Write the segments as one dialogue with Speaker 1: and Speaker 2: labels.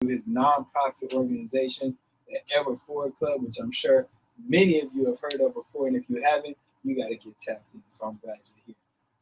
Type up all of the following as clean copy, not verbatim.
Speaker 1: his nonprofit organization, the Ever Forward Club, which I'm sure many of you have heard of before. And if you haven't, you got to get tapped in. So I'm glad you're here.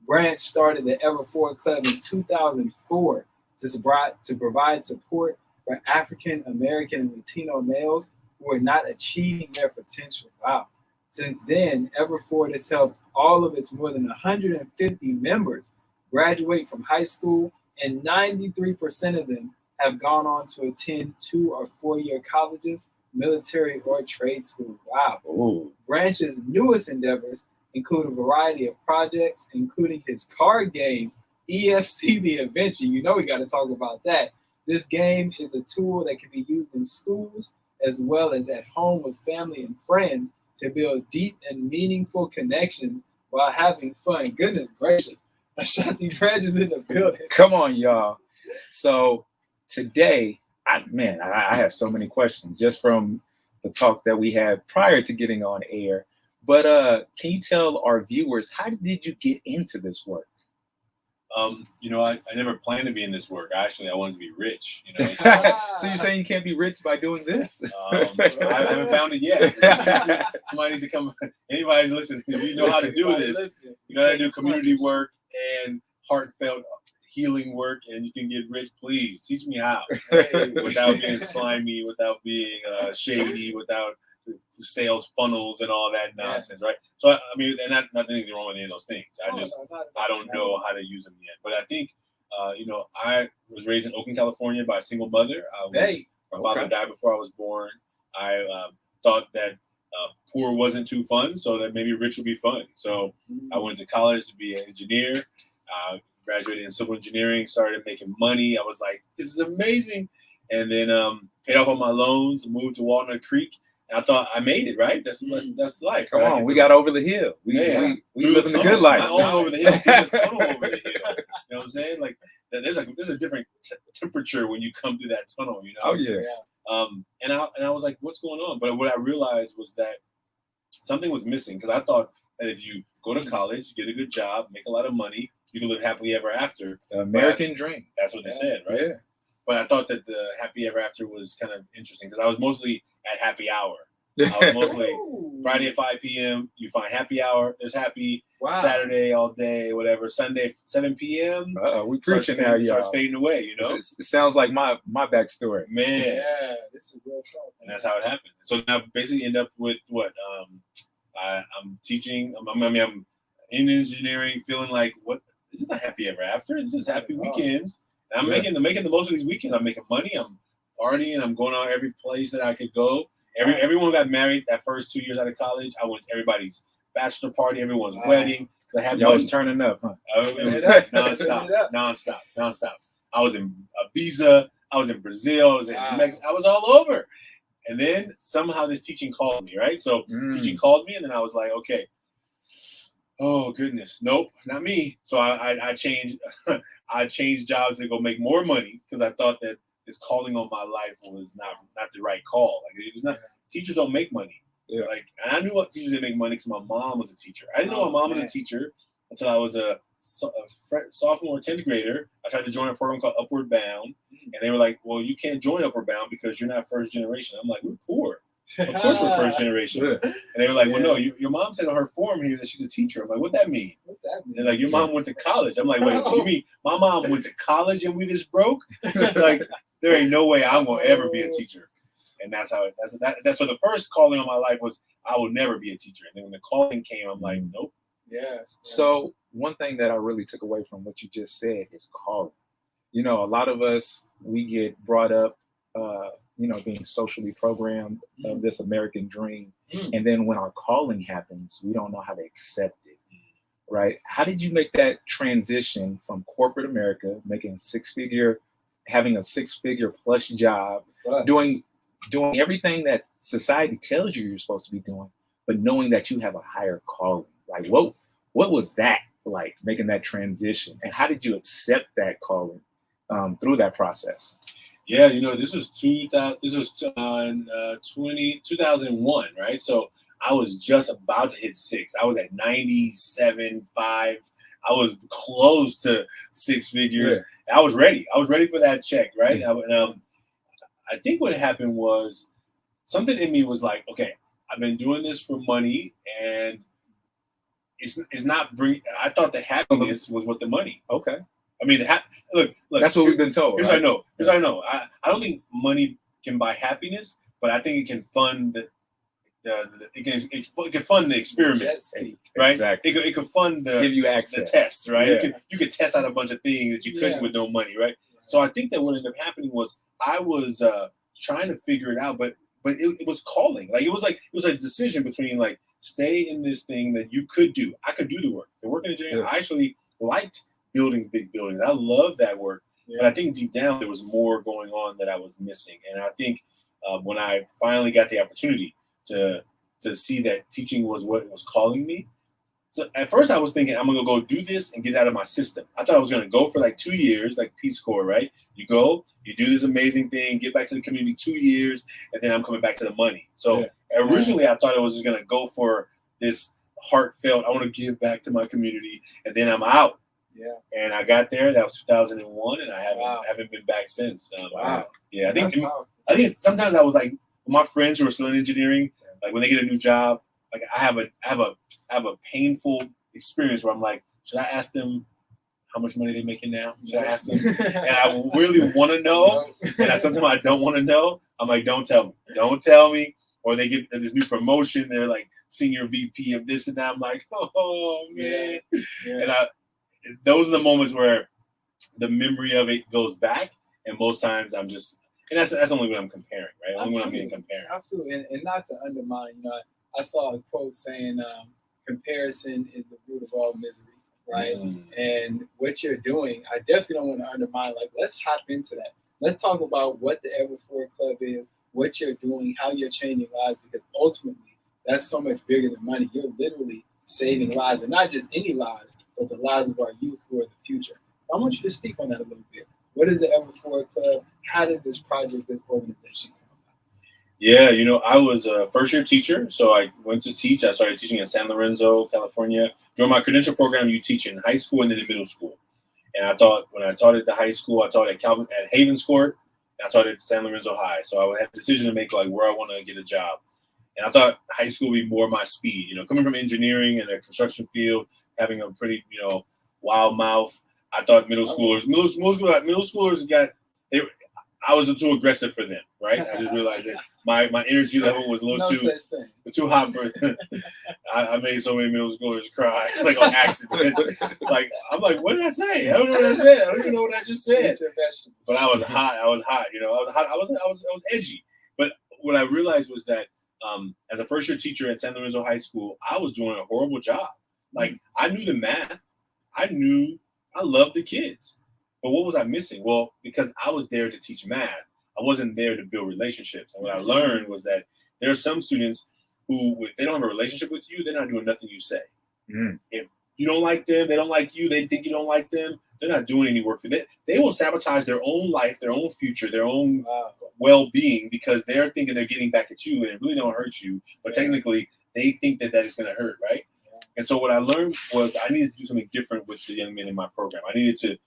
Speaker 1: Branch started the Ever Forward Club in 2004 to provide support for African American and Latino males who are not achieving their potential. Wow. Since then, Everforward has helped all of its more than 150 members graduate from high school, and 93% of them have gone on to attend 2 or 4-year colleges, military, or trade school. Wow.
Speaker 2: Ooh.
Speaker 1: Branch's newest endeavors include a variety of projects, including his card game, EFC The Adventure. You know we got to talk about that. This game is a tool that can be used in schools as well as at home with family and friends to build deep and meaningful connections while having fun. Goodness gracious. Ashanti Branch is in the building.
Speaker 2: Come on, y'all. So today, I have so many questions just from the talk that we had prior to getting on air. But can you tell our viewers, how did you get into this work?
Speaker 3: I never planned to be in this work. I wanted to be rich.
Speaker 2: So you're saying you can't be rich by doing this?
Speaker 3: I haven't found it yet. Somebody needs to come. Anybody's listening. If you know how to do this, you know how to do community work and heartfelt healing work, and you can get rich. Please teach me how, without being slimy, without being shady, without sales funnels and all that nonsense, right? So and nothing wrong with any of those things. I don't know how to use them yet. But I think, I was raised in Oakland, California, by a single mother. My father died before I was born. I thought that poor wasn't too fun, so that maybe rich would be fun. So I went to college to be an engineer. Graduated in civil engineering, started making money. I was like, this is amazing. And then paid off all my loans, moved to Walnut Creek. And I thought I made it, right? That's life.
Speaker 2: Come on, we got over the hill. We living the good life.
Speaker 3: Not only over the hill, through the tunnel over the hill. You know what I'm saying? Like there's a different temperature when you come through that tunnel.
Speaker 2: Oh yeah.
Speaker 3: And I was like, what's going on? But what I realized was that something was missing, because I thought that if you go to college, get a good job, make a lot of money, you can live happily ever after.
Speaker 2: The American dream.
Speaker 3: That's what they said, right? Yeah. But I thought that the happy ever after was kind of interesting, because I was mostly at happy hour. I was mostly Friday at 5 p.m. You find happy hour. There's happy Saturday all day, whatever. Sunday 7 p.m.
Speaker 2: We preaching now, y'all.
Speaker 3: Starts fading away,
Speaker 2: It sounds like my backstory.
Speaker 3: Man.
Speaker 1: Yeah, this is real talk.
Speaker 3: And that's how it happened. So now basically end up with what? I'm teaching. I'm in engineering, feeling like, what? This is not happy ever after. This is happy weekends. And I'm making the most of these weekends. I'm making money. I'm partying. I'm going out every place that I could go. Everyone got married that first 2 years out of college. I went to everybody's bachelor party, everyone's wedding.
Speaker 2: Y'all was turning up, huh?
Speaker 3: nonstop. I was in Ibiza. I was in Brazil. I was in Mexico. I was all over. And then somehow this teaching called me, right? So teaching called me, and then I was like, okay. Oh goodness, nope, not me. So I changed. I changed jobs to go make more money, because I thought that this calling on my life was not the right call. Like, it was not. Teachers don't make money. Yeah. Like, and I knew what teachers didn't make money because my mom was a teacher. I didn't know my mom was a teacher until I was a sophomore or 10th grader. I tried to join a program called Upward Bound, and they were like, "Well, you can't join Upward Bound because you're not first generation." I'm like, "We're poor. Of course we're first generation." And they were like, "Well, no, your mom said on her form here that she's a teacher." I'm like, "What that mean?" They're like, "Your mom went to college." I'm like, "Wait, you mean my mom went to college and we just broke?" Like, there ain't no way I'm gonna ever be a teacher. And that's how so the first calling on my life was, I will never be a teacher. And then when the calling came, I'm like, nope.
Speaker 1: Yes.
Speaker 2: So one thing that I really took away from what you just said is calling. A lot of us, we get brought up, being socially programmed of this American dream. And then when our calling happens, we don't know how to accept it, right? How did you make that transition from corporate America, having a six-figure plus job, doing everything that society tells you're supposed to be doing, but knowing that you have a higher calling? Like, what was that like, making that transition? And how did you accept that calling through that process?
Speaker 3: Yeah, this was 2001, right? So I was just about to hit 6. I was at 97.5. I was close to 6 figures. Yeah. I was ready. I was ready for that check, right? I think what happened was something in me was like, okay, I've been doing this for money, and it's not bringing. I thought the happiness was with the money.
Speaker 2: Okay.
Speaker 3: I mean, look.
Speaker 2: That's what we've been told.
Speaker 3: Here's
Speaker 2: right?
Speaker 3: what I know. I don't think money can buy happiness, but I think it can fund it can fund the experiment, right?
Speaker 2: Exactly.
Speaker 3: It can fund
Speaker 2: give you access.
Speaker 3: the test, right?
Speaker 2: Yeah.
Speaker 3: You could test out a bunch of things that you couldn't with no money, right? So I think that what ended up happening was I was trying to figure it out, but it was calling. Like it was a decision between like stay in this thing that you could do. I could do the work in engineering. I actually liked building big buildings. I love that work, but I think deep down there was more going on that I was missing. And I think when I finally got the opportunity to see that teaching was what it was calling me. So at first I was thinking I'm gonna go do this and get it out of my system. I thought I was gonna go for like 2 years, like Peace Corps, right? You go, you do this amazing thing, get back to the community 2 years, and then I'm coming back to the money. So originally I thought I was just gonna go for this heartfelt, I want to give back to my community, and then I'm out. Yeah. And I got there. That was 2001, and I haven't been back since. Yeah, I think sometimes I was like my friends who are still in engineering, like when they get a new job, like I have a painful experience where I'm like, should I ask them how much money they're making now? Should I ask them? And I really want to know, and sometimes I don't want to know. I'm like, don't tell me. Or they get this new promotion, they're like senior VP of this and that. I'm like, oh man. And those are the moments where the memory of it goes back, and most times I'm just, and that's only when I'm comparing, right? Only when I'm getting comparing.
Speaker 1: Absolutely, and not to undermine, I saw a quote saying, comparison is the root of all misery, right? And what you're doing, I definitely don't want to undermine. Like, let's hop into that. Let's talk about what the Ever Forward Club is, what you're doing, how you're changing lives, because ultimately, that's so much bigger than money. You're literally saving lives, and not just any lives, but the lives of our youth who are the future. I want you to speak on that a little bit. What is the Ever Forward Club? How did this project, this organization come about?
Speaker 3: Yeah, I was a first-year teacher, so I went to teach. I started teaching in San Lorenzo, California. During my credential program, you teach in high school and then in middle school. And I thought when I taught at the high school, I taught at Havens Court, and I taught at San Lorenzo High. So I had a decision to make, like where I want to get a job. And I thought high school would be more my speed. Coming from engineering and a construction field, having a pretty, wild mouth. I thought middle schoolers I was too aggressive for them, right? I just realized that my energy level was a little too hot for I made so many middle schoolers cry, like on accident. Like I'm like, what did I say? I don't know what I said. I don't even know what I just said. But I was hot. I was hot. I was edgy. But what I realized was that as a first year teacher at San Lorenzo High School, I was doing a horrible job. Like I knew the math. I loved the kids. But what was I missing? Well, because I was there to teach math, I wasn't there to build relationships. And what I learned was that there are some students who, if they don't have a relationship with you, they're not doing nothing you say. If you don't like them, they don't like you, they think you don't like them, they're not doing any work for them. They will sabotage their own life, their own future, their own well-being, because they're thinking they're getting back at you and it really don't hurt you. But technically, they think that is going to hurt, right? And so what I learned was I needed to do something different with the young men in my program. I needed to,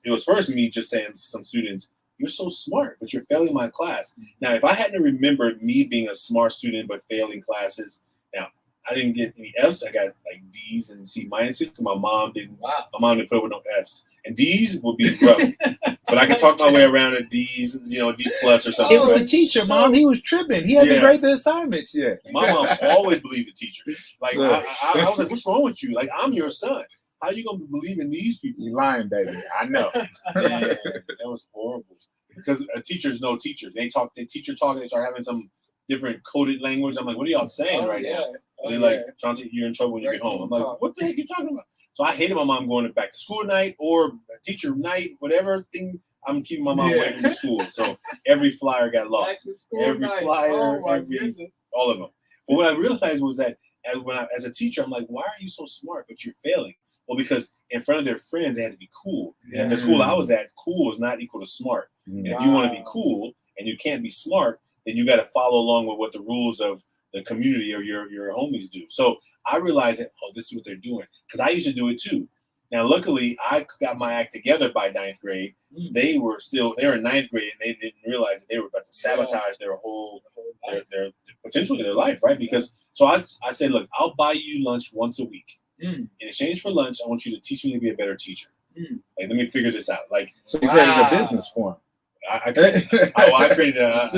Speaker 3: it was first me just saying to some students, you're so smart, but you're failing my class. Now, if I hadn't remembered me being a smart student but failing classes, now I didn't get any Fs. I got like Ds and C minuses because my mom didn't put up with no Fs. And D's would be rough. But I could talk my way around a D's, D plus or something.
Speaker 2: It was the teacher, Mom. He was tripping. He had to grade the assignments. Yeah.
Speaker 3: My mom always believed the teacher. Like, I was like, what's wrong with you? Like, I'm your son. How are you going to believe in these people?
Speaker 2: You lying, baby. I know.
Speaker 3: Man, that was horrible. Because teachers know teachers. They teacher talk, they start having some different coded language. I'm like, what are y'all saying now? And they're like, Ashanti, you're in trouble when you get home. I'm like, what the heck are you talking about? So I hated my mom going back to school night or teacher night, whatever thing. I'm keeping my mom away from the school. So every flyer got lost. Every flyer, all of them. But what I realized was that as a teacher, I'm like, why are you so smart, but you're failing? Well, because in front of their friends, they had to be cool. And at the school I was at, cool is not equal to smart. And if you want to be cool and you can't be smart, then you got to follow along with what the rules of the community or your homies do. So I realized that, this is what they're doing. Because I used to do it too. Now, luckily, I got my act together by 9th grade. They were in 9th grade, and they didn't realize that they were about to sabotage their whole, their potentially their life, right? Because so I said, look, I'll buy you lunch once a week. In exchange for lunch, I want you to teach me to be a better teacher. Like, let me figure this out. Like,
Speaker 2: so you created a business for him.
Speaker 3: I created a
Speaker 2: Let's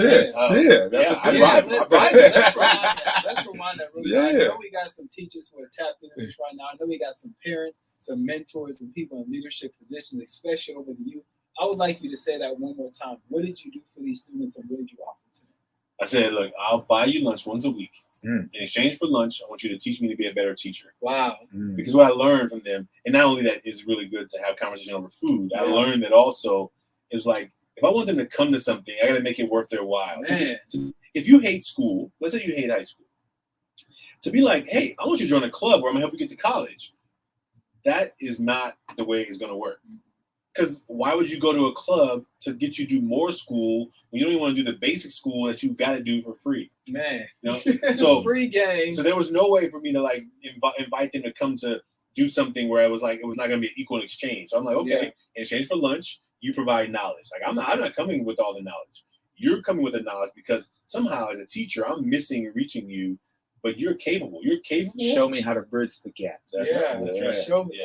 Speaker 2: rewind
Speaker 1: that really. I know we got some teachers who are tapped into this right now. I know we got some parents, some mentors, and people in leadership positions, especially over the youth. I would like you to say that one more time. What did you do for these students, and what did you offer to them?
Speaker 3: I said, look, I'll buy you lunch once a week. In exchange for lunch, I want you to teach me to be a better teacher.
Speaker 1: Wow.
Speaker 3: Because what I learned from them, and not only that, it's really good to have conversation over food. I learned that also it was like, if I want them to come to something, I got to make it worth their while. If you hate school, let's say you hate high school, to be like, hey, I want you to join a club where I'm going to help you get to college. That is not the way it's going to work. Because why would you go to a club to get you to do more school when you don't even want to do the basic school that you got to do for free?
Speaker 1: Man,
Speaker 3: you know, so
Speaker 1: free game.
Speaker 3: So there was no way for me to like invite them to come to do something where I was like, it was not going to be an equal exchange. So I'm like, okay, in exchange for lunch, you provide knowledge. Like I'm not coming with all the knowledge. You're coming with the knowledge because somehow as a teacher, I'm missing reaching you, but you're capable. You're capable.
Speaker 2: Show me how to bridge the gap.
Speaker 3: That's right. That's right.
Speaker 1: Show me,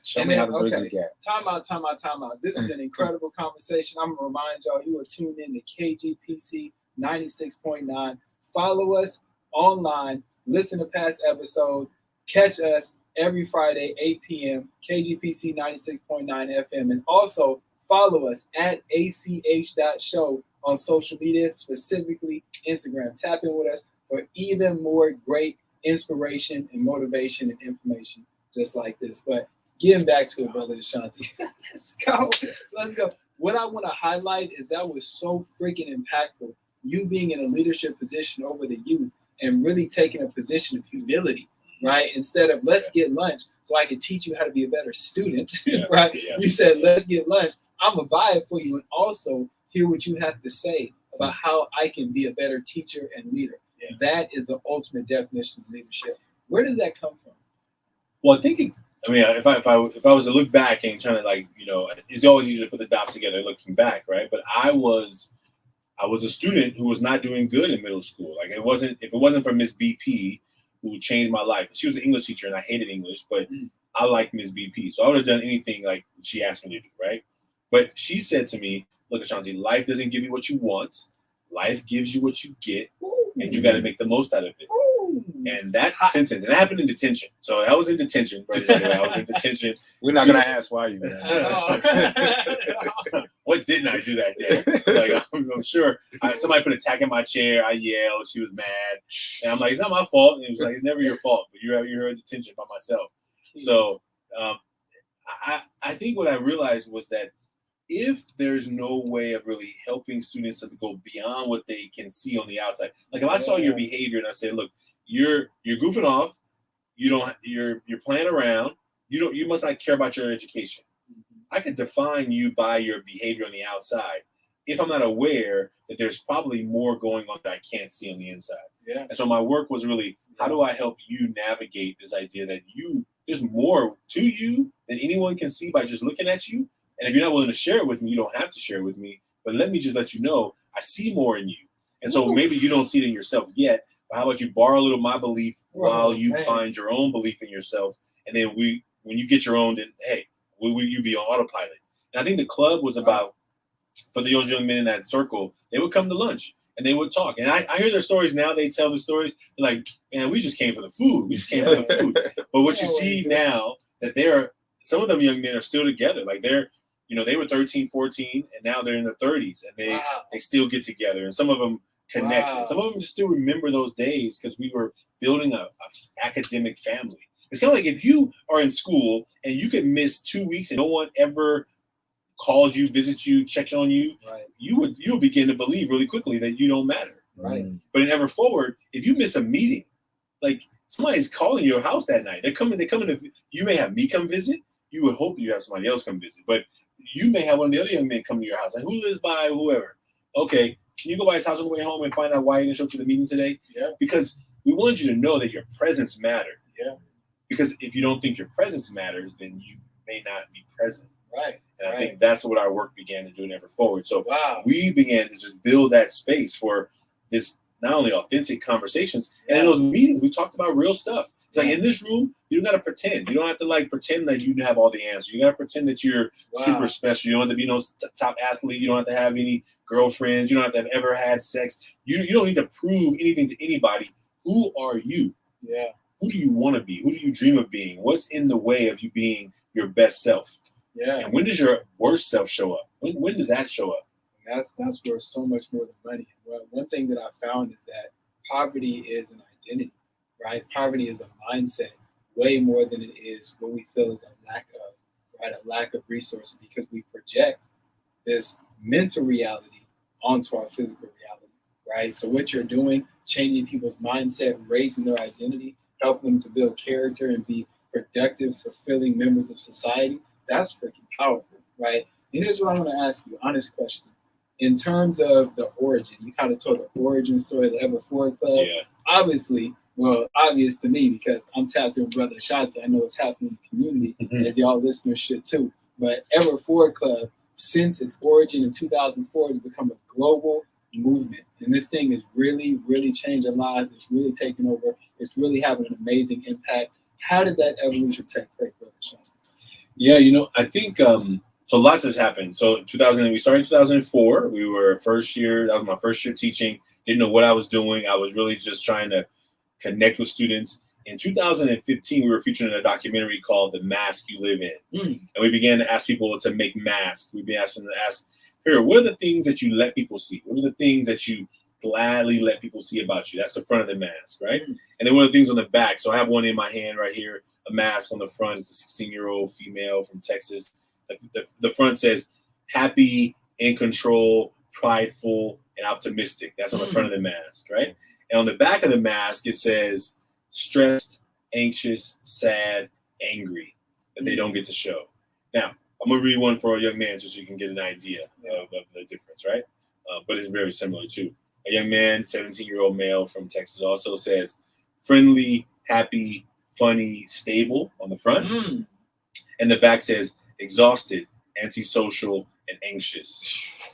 Speaker 2: show me how to bridge the gap.
Speaker 1: Time out. This is an incredible conversation. I'm gonna remind y'all, you are tuned in to KGPC 96.9. Follow us online. Listen to past episodes. Catch us every Friday, 8 p.m. KGPC 96.9 FM, and also follow us at ach.show on social media, specifically Instagram. Tap in with us for even more great inspiration and motivation and information just like this. But getting back to it, Brother Ashanti. Let's go. What I want to highlight is that was so freaking impactful. You being in a leadership position over the youth and really taking a position of humility, right? Instead of let's get lunch so I can teach you how to be a better student, right? You said, let's get lunch. I'm going to buy it for you and also hear what you have to say about how I can be a better teacher and leader. That is the ultimate definition of leadership. Where does that come from?
Speaker 3: Well, I think if I was to look back and trying to like, you know, it's always easy to put the dots together looking back, right? But I was a student who was not doing good in middle school. Like if it wasn't for Miss BP, who changed my life. She was an English teacher and I hated English, but I liked Miss BP. So I would have done anything like she asked me to do, right? But she said to me, look, Ashanti, life doesn't give you what you want. Life gives you what you get, and you got to make the most out of it. And that sentence, and it happened in detention. So I was in detention, by the way. I was in detention.
Speaker 2: We're not going to ask why you.
Speaker 3: What didn't I do that day? Like I'm sure somebody put a tack in my chair. I yelled. She was mad, and I'm like, it's not my fault. And it was like, it's never your fault, but you're in detention by myself. So I think what I realized was that if there's no way of really helping students to go beyond what they can see on the outside, like if I saw your behavior and I said, look, you're goofing off, you're playing around, you must not care about your education. I could define you by your behavior on the outside if I'm not aware that there's probably more going on that I can't see on the inside.
Speaker 1: Yeah.
Speaker 3: And so my work was really, how do I help you navigate this idea that there's more to you than anyone can see by just looking at you. And if you're not willing to share it with me, you don't have to share it with me. But let me just let you know, I see more in you. And so maybe you don't see it in yourself yet. But how about you borrow a little of my belief while you find your own belief in yourself? And then when you get your own, then, hey, will you be on autopilot? And I think the club was about, for those young men in that circle, they would come to lunch and they would talk. And I hear their stories now. They tell the stories. They're like, man, we just came for the food. We just came for the food. But what you see now, that some of them young men are still together. Like they were 13, 14, and now they're in their 30s, and they still get together. And some of them connect. And some of them just still remember those days because we were building a academic family. It's kind of like if you are in school and you could miss 2 weeks and no one ever calls you, visits you, checks on you, you'll begin to believe really quickly that you don't matter.
Speaker 1: Right.
Speaker 3: But in Ever Forward, if you miss a meeting, like somebody's calling your house that night, they're coming to, you may have me come visit. You would hope you have somebody else come visit, but you may have one of the other young men come to your house. Like, who lives by whoever? Okay, can you go by his house on the way home and find out why he didn't show up to the meeting today?
Speaker 1: Yeah.
Speaker 3: Because we want you to know that your presence mattered.
Speaker 1: Yeah.
Speaker 3: Because if you don't think your presence matters, then you may not be present.
Speaker 1: Right.
Speaker 3: And I think that's what our work began to do in Ever Forward. So
Speaker 1: Wow.
Speaker 3: we began to just build that space for this not only authentic conversations, and in those meetings we talked about real stuff. It's like in this room, you don't gotta pretend. You don't have to like pretend that you have all the answers. You gotta pretend that you're super special. You don't have to be no top athlete. You don't have to have any girlfriends. You don't have to have ever had sex. You don't need to prove anything to anybody. Who are you?
Speaker 1: Yeah.
Speaker 3: Who do you want to be? Who do you dream of being? What's in the way of you being your best self?
Speaker 1: Yeah.
Speaker 3: And when does your worst self show up? When does that show up?
Speaker 1: That's worth so much more than money. Well, one thing that I found is that poverty is an identity, right? Poverty is a mindset way more than it is what we feel is a lack of, right? A lack of resources, because we project this mental reality onto our physical reality, right? So what you're doing, changing people's mindset, raising their identity, helping them to build character and be productive, fulfilling members of society, that's freaking powerful, right? And here's what I want to ask you, honest question. In terms of the origin, you kind of told the origin story of the Ever Forward Club.
Speaker 3: Yeah.
Speaker 1: Obviously, well, obvious to me because I'm tapped in with Brother Ashanti. I know what's happening in the community, as y'all listeners should too. But Ever Forward Club, since its origin in 2004, has become a global movement. And this thing is really, really changing lives. It's really taking over. It's really having an amazing impact. How did that evolution take place, Brother Ashanti?
Speaker 3: Yeah, I think so lots has happened. So we started in 2004. We were first year. That was my first year teaching. Didn't know what I was doing. I was really just trying to connect with students. In 2015, we were featured in a documentary called The Mask You Live In. And we began to ask people to make masks. We've been asking them to ask, here, what are the things that you let people see? What are the things that you gladly let people see about you? That's the front of the mask, right? And then what are the things on the back? So I have one in my hand right here, a mask on the front. It's a 16-year-old female from Texas. The front says, happy, in control, prideful, and optimistic. That's on the front of the mask, right? And on the back of the mask, it says stressed, anxious, sad, angry, that they don't get to show. Now, I'm going to read one for a young man so you can get an idea of the difference, right? But it's very similar, too. A young man, 17-year-old male from Texas, also says friendly, happy, funny, stable on the front. And the back says exhausted, antisocial, and anxious.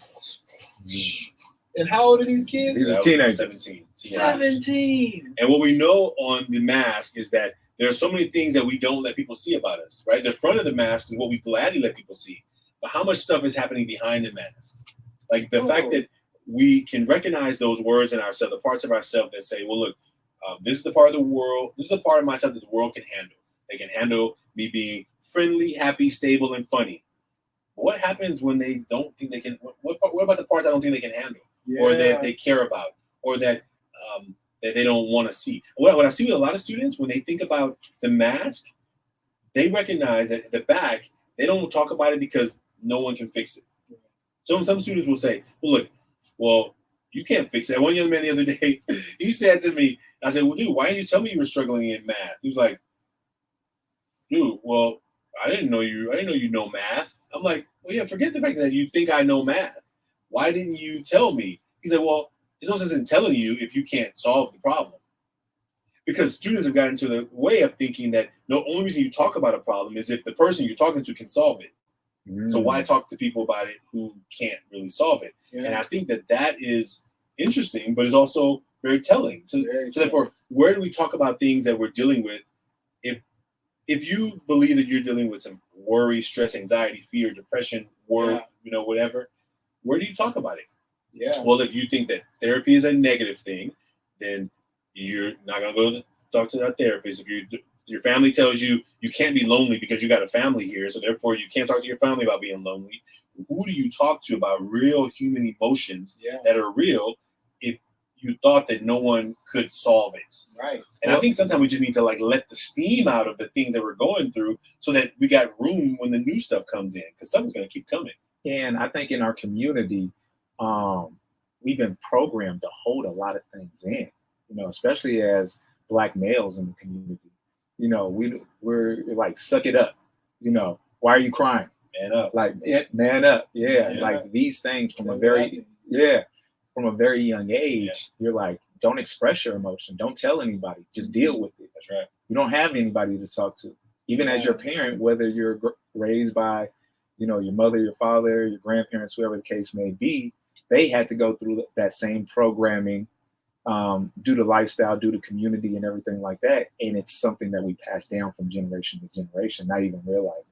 Speaker 1: And how old are these kids?
Speaker 2: These are teenagers.
Speaker 3: 17.
Speaker 1: 17.
Speaker 3: And what we know on the mask is that there are so many things that we don't let people see about us, right? The front of the mask is what we gladly let people see. But how much stuff is happening behind the mask? Like the fact that we can recognize those words in ourselves, the parts of ourselves that say, well, look, this is the part of the world, this is the part of myself that the world can handle. They can handle me being friendly, happy, stable, and funny. But what happens when they don't think they can? What about the parts I don't think they can handle, or that they care about, or that they don't want to see? What I see with a lot of students, when they think about the mask, they recognize that at the back, they don't talk about it because no one can fix it. So some students will say, well, you can't fix it. One young man the other day, he said to me, I said, well, dude, why didn't you tell me you were struggling in math? He was like, dude, well, I didn't know you know math. I'm like, well, yeah, forget the fact that you think I know math. Why didn't you tell me? He said, well, there's no sense in telling you if you can't solve the problem. Because students have gotten to the way of thinking that the only reason you talk about a problem is if the person you're talking to can solve it. So why talk to people about it who can't really solve it? And I think that is interesting, but it's also very telling. So therefore, where do we talk about things that we're dealing with? If you believe that you're dealing with some worry, stress, anxiety, fear, depression, whatever, where do you talk about it?
Speaker 1: Yeah.
Speaker 3: Well, if you think that therapy is a negative thing, then you're not going to go to talk to that therapist. If your family tells you you can't be lonely because you got a family here, so therefore you can't talk to your family about being lonely, who do you talk to about real human emotions that are real if you thought that no one could solve it?
Speaker 1: Right.
Speaker 3: And I think sometimes we just need to let the steam out of the things that we're going through so that we got room when the new stuff comes in, because stuff is going to keep coming.
Speaker 2: And I think in our community, we've been programmed to hold a lot of things in, especially as Black males in the community. We're like, suck it up. Why are you crying?
Speaker 3: Man up.
Speaker 2: Like, man up. Yeah. Like these things from a very young age, you're like, don't express your emotion. Don't tell anybody. Just deal with it.
Speaker 3: That's right.
Speaker 2: You don't have anybody to talk to. even as your parent, whether you're raised by, your mother, your father, your grandparents, whoever the case may be, they had to go through that same programming due to lifestyle, due to community and everything like that. And it's something that we pass down from generation to generation, not even realizing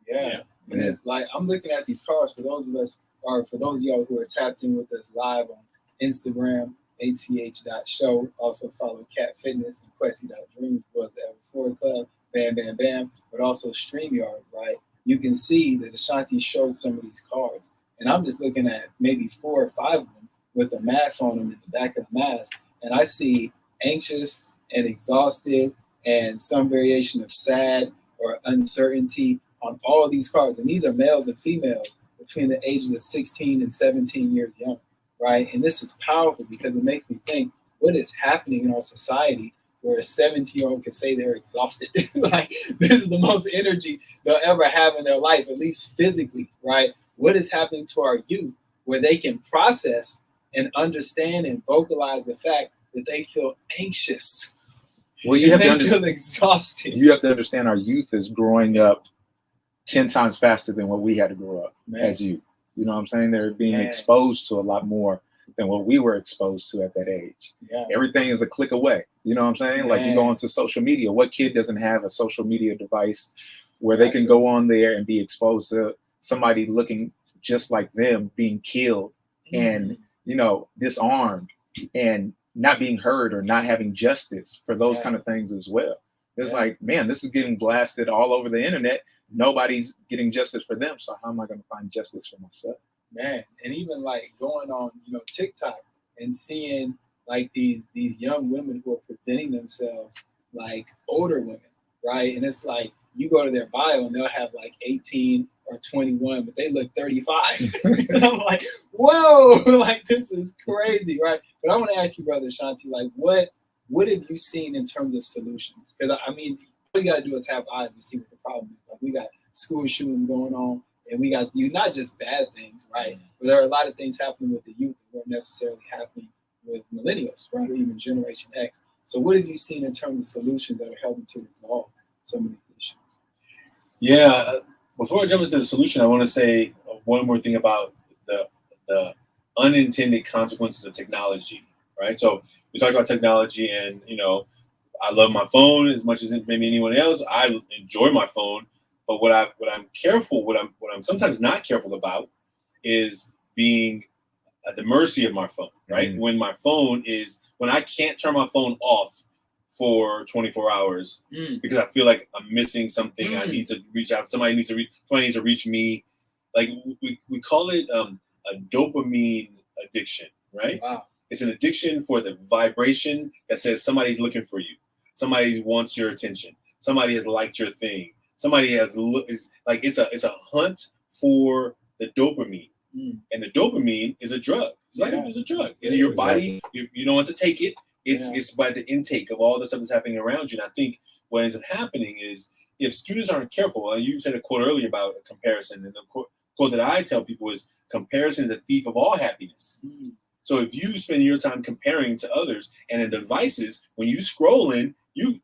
Speaker 2: it.
Speaker 1: Yeah. And it's like, I'm looking at these cards for those of us, or for those of y'all who are tapped in with us live on Instagram, ach.show. Also follow Cat Fitness and Questy.dreams, was the Ever4 Club, Bam Bam Bam, but also StreamYard, right? You can see that Ashanti showed some of these cards. And I'm just looking at maybe 4 or 5 of them with the mask on them in the back of the mask. And I see anxious and exhausted and some variation of sad or uncertainty on all of these cards. And these are males and females between the ages of 16 and 17 years young, right? And this is powerful because it makes me think, what is happening in our society where a 17-year-old can say they're exhausted? Like, this is the most energy they'll ever have in their life, at least physically, right? What is happening to our youth where they can process and understand and vocalize the fact that they feel anxious?
Speaker 2: Well, you have to
Speaker 1: feel exhausted.
Speaker 2: You have to understand our youth is growing up 10 times faster than what we had to grow up as youth. You know what I'm saying? They're being exposed to a lot more than what we were exposed to at that age. Yeah. Everything is a click away. You know what I'm saying? Like, you go onto social media. What kid doesn't have a social media device where they can go on there and be exposed to somebody looking just like them being killed and, disarmed and not being heard or not having justice for those kind of things as well. It's like, man, this is getting blasted all over the internet. Nobody's getting justice for them. So how am I going to find justice for myself?
Speaker 1: Man, and even like going on, TikTok and seeing like these young women who are presenting themselves like older women, right? And it's like, you go to their bio and they'll have like 18 or 21, but they look 35. And I'm like, whoa, like, this is crazy, right? But I want to ask you, Brother Ashanti, like, what have you seen in terms of solutions? Because I mean, all you got to do is have eyes to see what the problem is. Like, we got school shootings going on, and we got not just bad things, right? But there are a lot of things happening with the youth that weren't necessarily happening with millennials, right? Or even Generation X. So what have you seen in terms of solutions that are helping to resolve some of these issues?
Speaker 3: Yeah. Before I jump into the solution, I want to say one more thing about the unintended consequences of technology, right? So we talked about technology, and I love my phone as much as maybe anyone else. I enjoy my phone, but what I'm sometimes not careful about is being at the mercy of my phone, right? Mm-hmm. When I can't turn my phone off for 24 hours because I feel like I'm missing something. I need to reach out. Somebody needs to reach me. Like, we call it a dopamine addiction, right? Wow. It's an addiction for the vibration that says somebody's looking for you. Somebody wants your attention. Somebody has liked your thing. Somebody it's a hunt for the dopamine. And the dopamine is a drug. It's a drug. In your body, you don't want to take it. It's by the intake of all the stuff that's happening around you. And I think what ends up happening is, if students aren't careful, you said a quote earlier about a comparison, and the quote that I tell people is, comparison is a thief of all happiness. So if you spend your time comparing to others and in devices, when you scroll in, if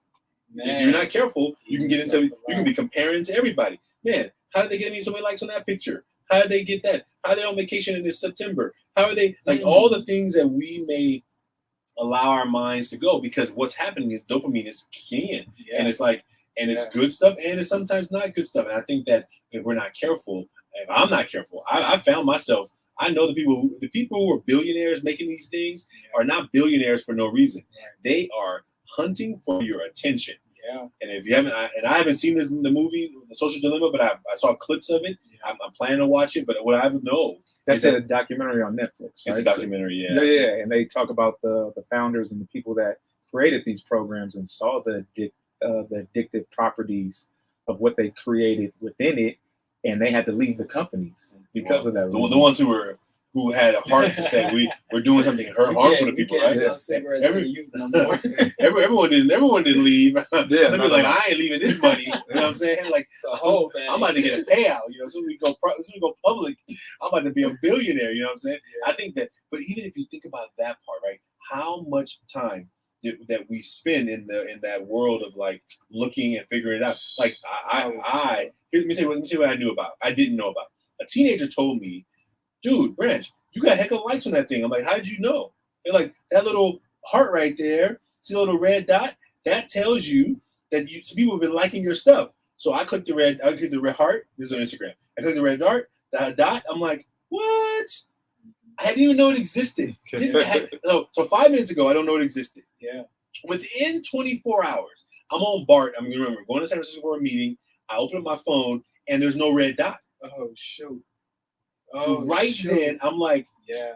Speaker 3: you're not careful, you can be comparing to everybody. Man, how did they get me so many likes on that picture? How did they get that? How are they on vacation in this September? How are they, like, all the things that we may allow our minds to go, because what's happening is dopamine is kicking in, and it's like, and it's good stuff, and it's sometimes not good stuff. And I think that if we're not careful, if I'm not careful, I found myself, I know the people who are billionaires making these things are not billionaires for no reason. They are hunting for your attention. Yeah. And if you haven't, I haven't seen this in the movie, The Social Dilemma, but I saw clips of it. I'm planning to watch it, but what I know.
Speaker 2: That's a documentary on Netflix.
Speaker 3: It's a documentary,
Speaker 2: Yeah, and they talk about the founders and the people that created these programs and saw the addictive properties of what they created within it, and they had to leave the companies because of that.
Speaker 3: The ones who had a heart to say we're doing something harmful to people, right? Everyone didn't leave. Some people like, I ain't leaving this money. You know what I'm saying? Like, I'm about to get a payout. So we go public, I'm about to be a billionaire. You know what I'm saying? I think that, but even if you think about that part, right? How much time that we spend in that world of like looking and figuring it out. Like let me say what I knew about. I didn't know about. A teenager told me, dude, Branch, you got a heck of lights on that thing. I'm like, how did you know? They're like, that little heart right there, see the little red dot? That tells you that some people have been liking your stuff. So I clicked the red heart. This is on Instagram. I clicked the red dot. I'm like, what? I didn't even know it existed. So 5 minutes ago, I don't know it existed.
Speaker 1: Yeah.
Speaker 3: Within 24 hours, I'm on BART. I'm going to San Francisco for a meeting. I open up my phone, and there's no red dot.
Speaker 1: Oh, shoot.
Speaker 3: Then, I'm like,
Speaker 1: yeah.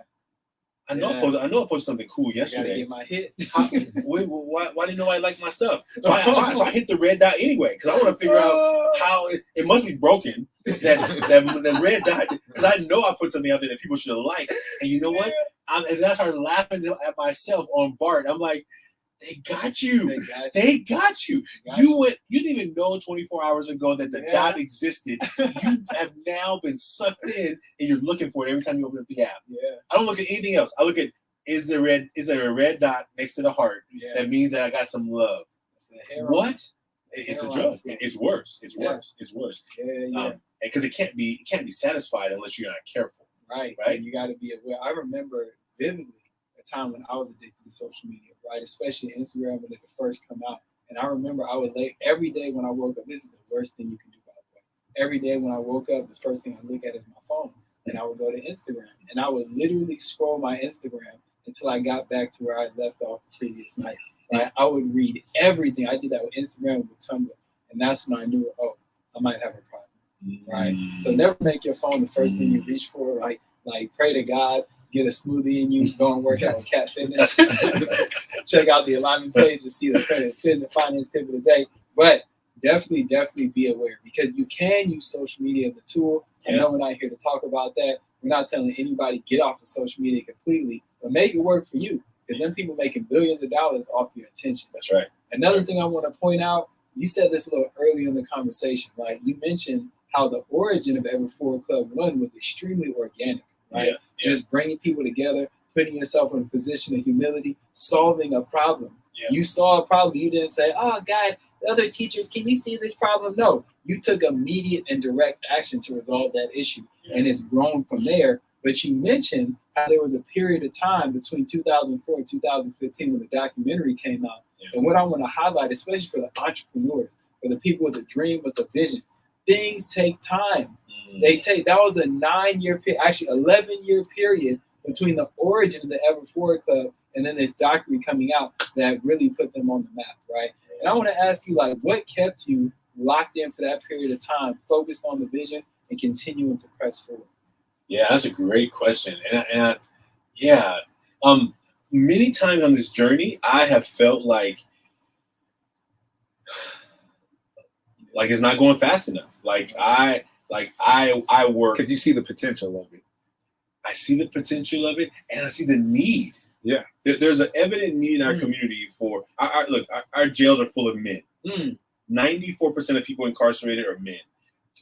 Speaker 3: I know I posted something cool yesterday.
Speaker 1: I gotta get my hit.
Speaker 3: Why didn't nobody like my stuff? So I hit the red dot anyway because I want to figure out how it must be broken. That red dot, because I know I put something out there that people should like. And you know what? And I started laughing at myself on BART. I'm like, they got you. They got you. You didn't even know 24 hours ago that the dot existed. You have now been sucked in, and you're looking for it every time you open up the app.
Speaker 1: Yeah.
Speaker 3: I don't look at anything else. I look at is there a red dot next to the heart that means that I got some love. What? It's a drug. It's worse. It's worse. It's worse.
Speaker 1: Yeah.
Speaker 3: Because it can't be satisfied unless you're not careful.
Speaker 1: Right. And you got to be aware. I remember vividly a time when I was addicted to social media, right? Especially Instagram when it first come out. And I remember I would every day when I woke up. This is the worst thing you can do, by the way. Every day when I woke up, the first thing I look at is my phone, and I would go to Instagram, and I would literally scroll my Instagram until I got back to where I left off the previous night. Right? I would read everything. I did that with Instagram, with Tumblr, and that's when I knew, I might have a problem. Right? So never make your phone the first thing you reach for. Like pray to God. Get a smoothie in you, go and work out with Cat Fitness. Check out the alignment page and see the credit fitness finance tip of the day. But definitely be aware because you can use social media as a tool. I know we're not here to talk about that. We're not telling anybody get off of social media completely, but make it work for you. Because then people making billions of dollars off your attention.
Speaker 3: That's right.
Speaker 1: Another thing I want to point out, you said this a little early in the conversation. Like you mentioned how the origin of Ever Forward Club 1 was extremely organic. Right? Yeah. Just bringing people together, putting yourself in a position of humility, solving a problem. Yeah. You saw a problem. You didn't say, oh, God, the other teachers, can you see this problem? No, you took immediate and direct action to resolve that issue. Yeah. And it's grown from there. But you mentioned how there was a period of time between 2004 and 2015 when the documentary came out. Yeah. And what I want to highlight, especially for the entrepreneurs, for the people with a dream, with a vision, things take time. That was a 9-year, actually 11-year period between the origin of the Ever Forward Club and then this documentary coming out that really put them on the map, right? And I want to ask you, what kept you locked in for that period of time, focused on the vision and continuing to press forward?
Speaker 3: Yeah, that's a great question. Many times on this journey, I have felt like it's not going fast enough. I work
Speaker 2: because you see the potential of it.
Speaker 3: I see the potential of it, and I see the need.
Speaker 2: Yeah,
Speaker 3: there's an evident need in our community for our jails are full of men. 94% of people incarcerated are men.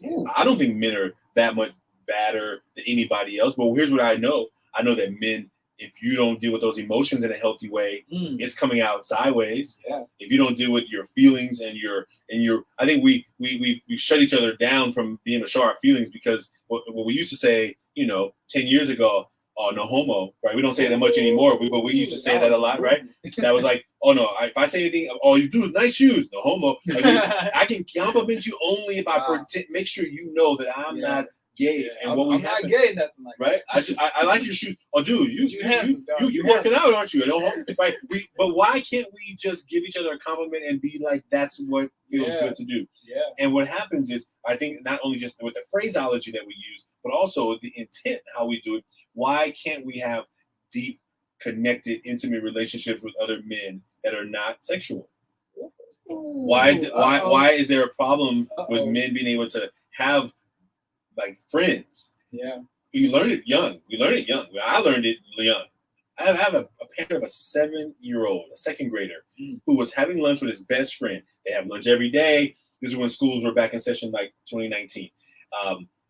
Speaker 3: Ooh. I don't think men are that much badder than anybody else. But here's what I know. I know that men, if you don't deal with those emotions in a healthy way, it's coming out sideways. Yeah. If you don't deal with your feelings and your, I think we shut each other down from being able to show our feelings because what we used to say, 10 years ago, oh, no homo, right? We don't say that much anymore, but we used to say that a lot, right? That was like, oh no, if I say anything, all you do is nice shoes, no homo. I can compliment you only if I make sure you know that I'm not gay. And what
Speaker 1: I'm not gay, nothing like
Speaker 3: right? That. I like your shoes. Oh, dude, you working out, aren't you? Right? But why can't we just give each other a compliment and be like, that's what feels good to do? Yeah. And what happens is, I think not only just with the phraseology that we use, but also the intent, how we do it. Why can't we have deep, connected, intimate relationships with other men that are not sexual? Why is there a problem with men being able to have friends? Yeah, you learn it young. We learn it young. I learned it young. I have a parent of a 7-year-old, a second grader, who was having lunch with his best friend. They have lunch every day. This is when schools were back in session, 2019.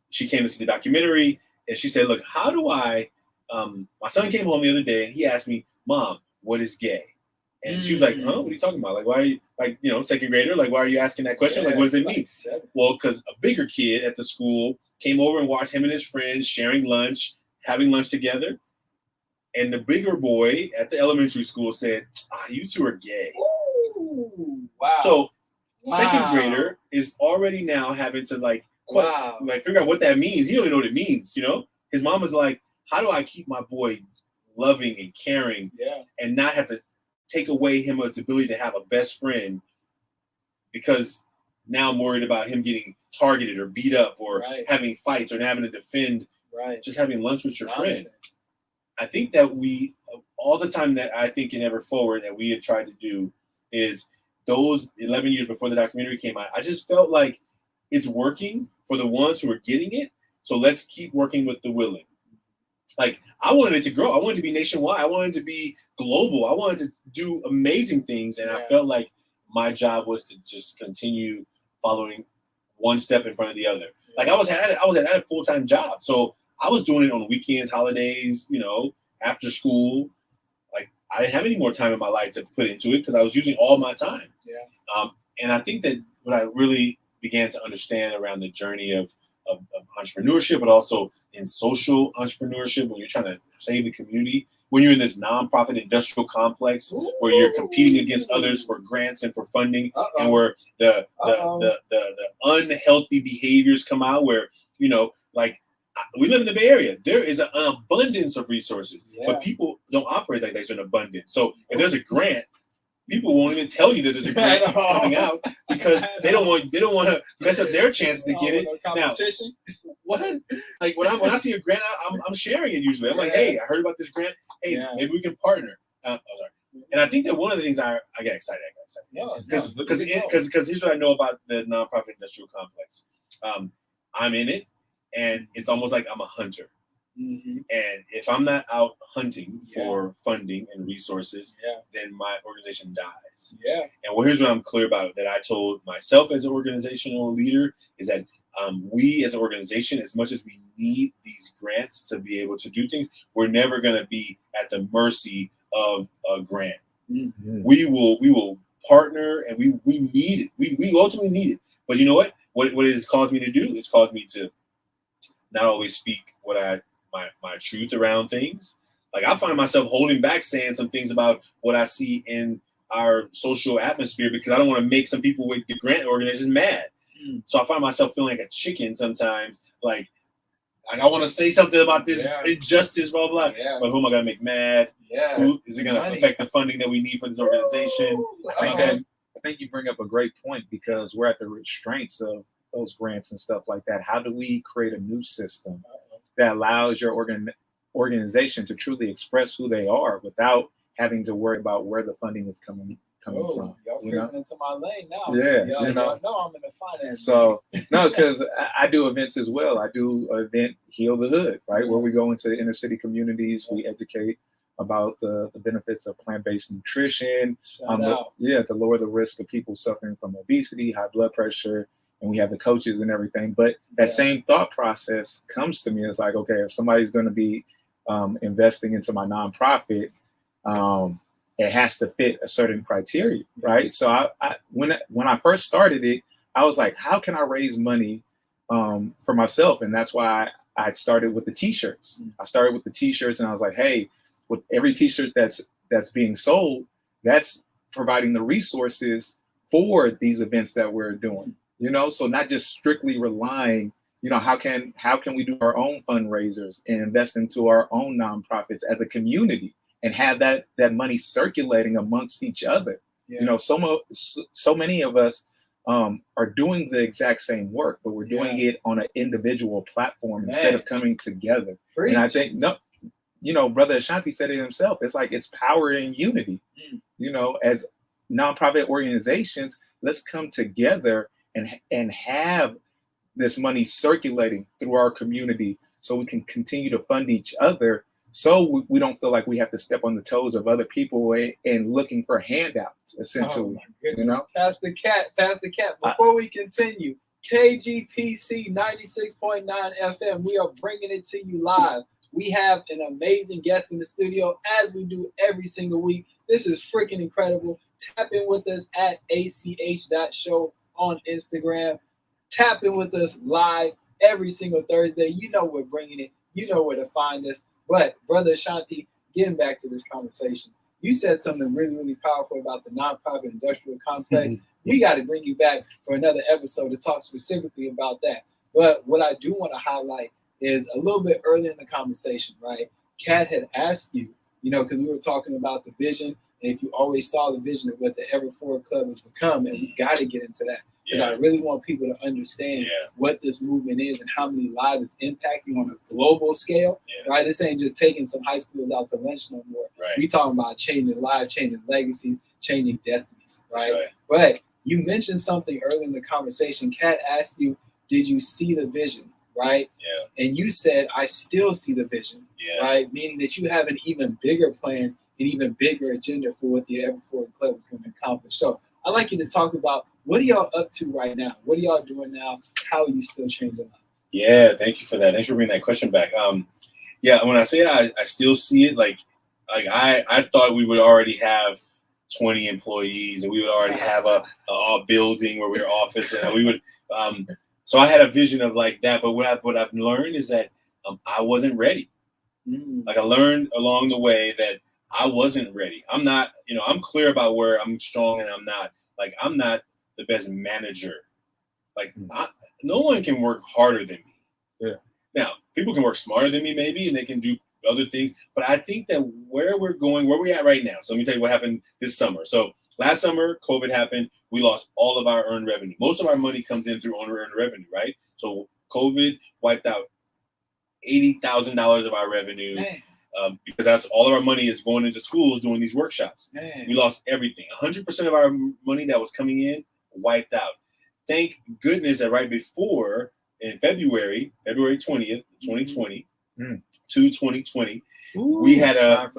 Speaker 3: She came to see the documentary, and she said, "Look, how do I?" My son came home the other day, and he asked me, "Mom, what is gay?" And she was like, huh, what are you talking about? Like, why are you, like, you know, second grader, like, why are you asking that question?
Speaker 1: Yeah,
Speaker 3: like, what does it mean?
Speaker 1: 7.
Speaker 3: Well, because a bigger kid at the school came over and watched him and his friends sharing lunch, having lunch together. And the bigger boy at the elementary school said, you two are gay.
Speaker 1: Ooh, wow.
Speaker 3: So second grader is already now having to like figure out what that means. He don't even know what it means, you know? His mom was like, how do I keep my boy loving and caring and not have to take away his ability to have a best friend because now I'm worried about him getting targeted or beat up or having fights or having to defend just having lunch with your friend. I think that we, all the time that I think in Ever Forward that we have tried to do is those 11 years before the documentary came out, I just felt like it's working for the ones who are getting it. So let's keep working with the willing. Like, I wanted it to grow. I wanted it to be nationwide. I wanted it to be global. I wanted to do amazing things. And I felt like my job was to just continue following one step in front of the other. Like I was at a full-time job. So I was doing it on weekends, holidays, you know, after school. Like I didn't have any more time in my life to put into it because I was using all my time. And I think that what I really began to understand around the journey of entrepreneurship, but also in social entrepreneurship, when you're trying to save the community, when you're in this nonprofit industrial complex where you're competing against others for grants and for funding, and where the unhealthy behaviors come out, where, you know, like we live in the Bay Area, there is an abundance of resources, but people don't operate like there's an abundance. So if there's a grant, people won't even tell you that there's a grant coming out because they don't want to mess up their chances to get it.
Speaker 1: Competition.
Speaker 3: Now, what? Like when I see a grant, I'm sharing it usually. I'm like, hey, I heard about this grant. Hey, maybe we can partner. And I think that one of the things I got excited. Because here's what I know about the nonprofit industrial complex. I'm in it, and it's almost like I'm a hunter. And if I'm not out hunting for funding and resources, then my organization dies. And well, here's what I'm clear about that I told myself as an organizational leader is that we as an organization, as much as we need these grants to be able to do things, we're never going to be at the mercy of a grant. We will partner, and we need it. We ultimately need it. But you know what? What it has caused me to do is caused me to not always speak my truth around things. Like I find myself holding back saying some things about what I see in our social atmosphere because I don't want to make some people with the grant organizations mad. So I find myself feeling like a chicken sometimes. Like I want to say something about this injustice, blah, blah, blah. But who am I going to make mad? Who is it going to affect the funding that we need for this organization?
Speaker 2: I think you bring up a great point because we're at the restraints of those grants and stuff like that. How do we create a new system that allows your organization to truly express who they are without having to worry about where the funding is coming from?
Speaker 1: Y'all creeping into my lane now.
Speaker 2: Y'all
Speaker 1: know I'm in the finance.
Speaker 2: So no, because I do events as well. I do an event, Heal the Hood, right, where we go into inner city communities. We educate about the benefits of plant-based nutrition, to lower the risk of people suffering from obesity, high blood pressure. And we have the coaches and everything. But that same thought process comes to me. It's like, okay, if somebody's going to be investing into my nonprofit, it has to fit a certain criteria, right? So when I first started it, I was like, how can I raise money for myself? And that's why I started with the T-shirts. I started with the T-shirts, and I was like, hey, with every T-shirt that's being sold, that's providing the resources for these events that we're doing. You know, so not just strictly relying, you know, how can we do our own fundraisers and invest into our own nonprofits as a community and have that money circulating amongst each other? You know, so many of us are doing the exact same work, but we're doing it on an individual platform instead of coming together. And I think, Brother Ashanti said it himself. It's like it's power in unity. You know, as nonprofit organizations, let's come together and have this money circulating through our community so we can continue to fund each other so we don't feel like we have to step on the toes of other people and looking for handouts, essentially. You know?
Speaker 1: Pass the cat. Before we continue, KGPC 96.9 FM, we are bringing it to you live We have an amazing guest in the studio, as we do every single week. This is freaking incredible. Tap in with us at ach.show on Instagram. Tap in with us live every single Thursday. You know we're bringing it. You know where to find us. But, Brother Ashanti, getting back to this conversation, you said something really, really powerful about the nonprofit industrial complex. We got to bring you back for another episode to talk specifically about that. But what I do want to highlight is a little bit earlier in the conversation, right? Kat had asked you, because we were talking about the vision, and if you always saw the vision of what the Ever Forward Club has become, and we got to get into that. Because I really want people to understand what this movement is and how many lives it's impacting on a global scale, right? This ain't just taking some high schools out to lunch no more.
Speaker 3: Right.
Speaker 1: We talking about changing lives, changing legacies, changing destinies, right?
Speaker 3: Right.
Speaker 1: But you mentioned something early in the conversation. Kat asked you, did you see the vision, right?
Speaker 3: Yeah.
Speaker 1: And you said, I still see the vision, right? Meaning that you have an even bigger plan, an even bigger agenda for what the Ever Forward Club is going to accomplish. So I'd like you to talk about, what are y'all up to right now? What are y'all doing now? How are you still changing lives?
Speaker 3: Yeah, thank you for that. Thanks for bringing that question back. When I say it, I still see it. Like I thought we would already have 20 employees and we would already have a building where we're office and we would. So I had a vision of like that. But what I've learned is that I wasn't ready. Like I learned along the way that I wasn't ready. I'm not. I'm clear about where I'm strong and I'm not. Like I'm not the best manager. Like no one can work harder than me.
Speaker 2: Yeah.
Speaker 3: Now people can work smarter than me maybe, and they can do other things. But I think that where we're going, where we're at right now. So let me tell you what happened this summer. So last summer, COVID happened. We lost all of our earned revenue. Most of our money comes in through unearned revenue, right? So COVID wiped out $80,000 of our revenue. Because that's all of our money is going into schools doing these workshops. We lost everything. 100% of our money that was coming in wiped out. Thank goodness that right before, in February 20th, 2020 to 2020, we had a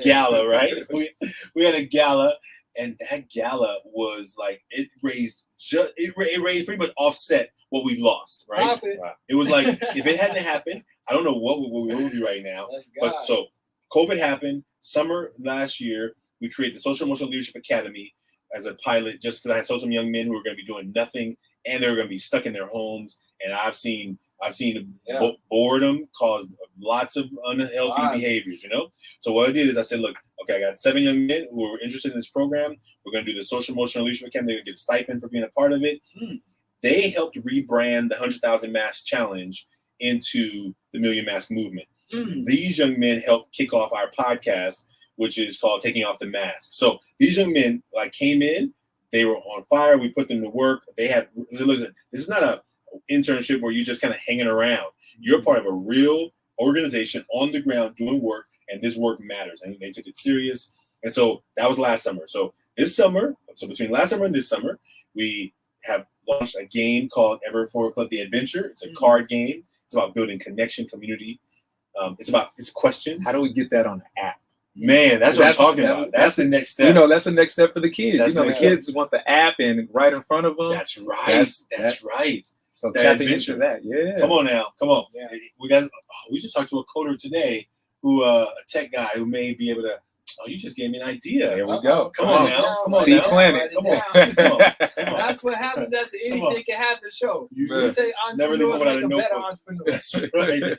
Speaker 3: gala, right? we had a gala, and that gala was like it raised pretty much offset what we lost, right?
Speaker 1: Wow.
Speaker 3: It was like if it hadn't happened, I don't know what we would be right now. But so COVID happened. Summer last year, we created the Social Emotional Leadership Academy as a pilot just because I saw some young men who were going to be doing nothing and they were going to be stuck in their homes. And I've seen boredom cause lots of unhealthy behaviors, So what I did is I said, look, okay, I got 7 young men who are interested in this program. We're going to do the Social Emotional Leadership Academy. They're going to get a stipend for being a part of it. They helped rebrand the 100,000 Mask Challenge into the Million Mask Movement. These young men helped kick off our podcast, which is called Taking Off the Mask. So these young men came in, they were on fire. We put them to work. They had, listen, this is not a internship where you're just kind of hanging around. You're part of a real organization on the ground doing work, and this work matters. And they took it serious. And so that was last summer. So this summer, between last summer and this summer, we have launched a game called Ever Forward Club The Adventure. It's a card game. It's about building connection, community. It's questions.
Speaker 2: How do we get that on the app?
Speaker 3: Man, that's what I'm talking about. That's the next step.
Speaker 2: That's the next step for the kids. The kids want the app and right in front of them.
Speaker 3: That's right. That's right.
Speaker 2: So tapping into that,
Speaker 3: Come on now. Come on. Yeah. We just talked to a coder today a tech guy who may be able to. Oh, you just gave me an idea.
Speaker 2: There we go.
Speaker 3: Come on now. Come on
Speaker 2: See
Speaker 3: now.
Speaker 2: Planet.
Speaker 3: Come on.
Speaker 1: That's what happens at the Anything Can Happen show.
Speaker 3: You
Speaker 1: say
Speaker 3: never leave without a
Speaker 1: notebook.
Speaker 3: That's right.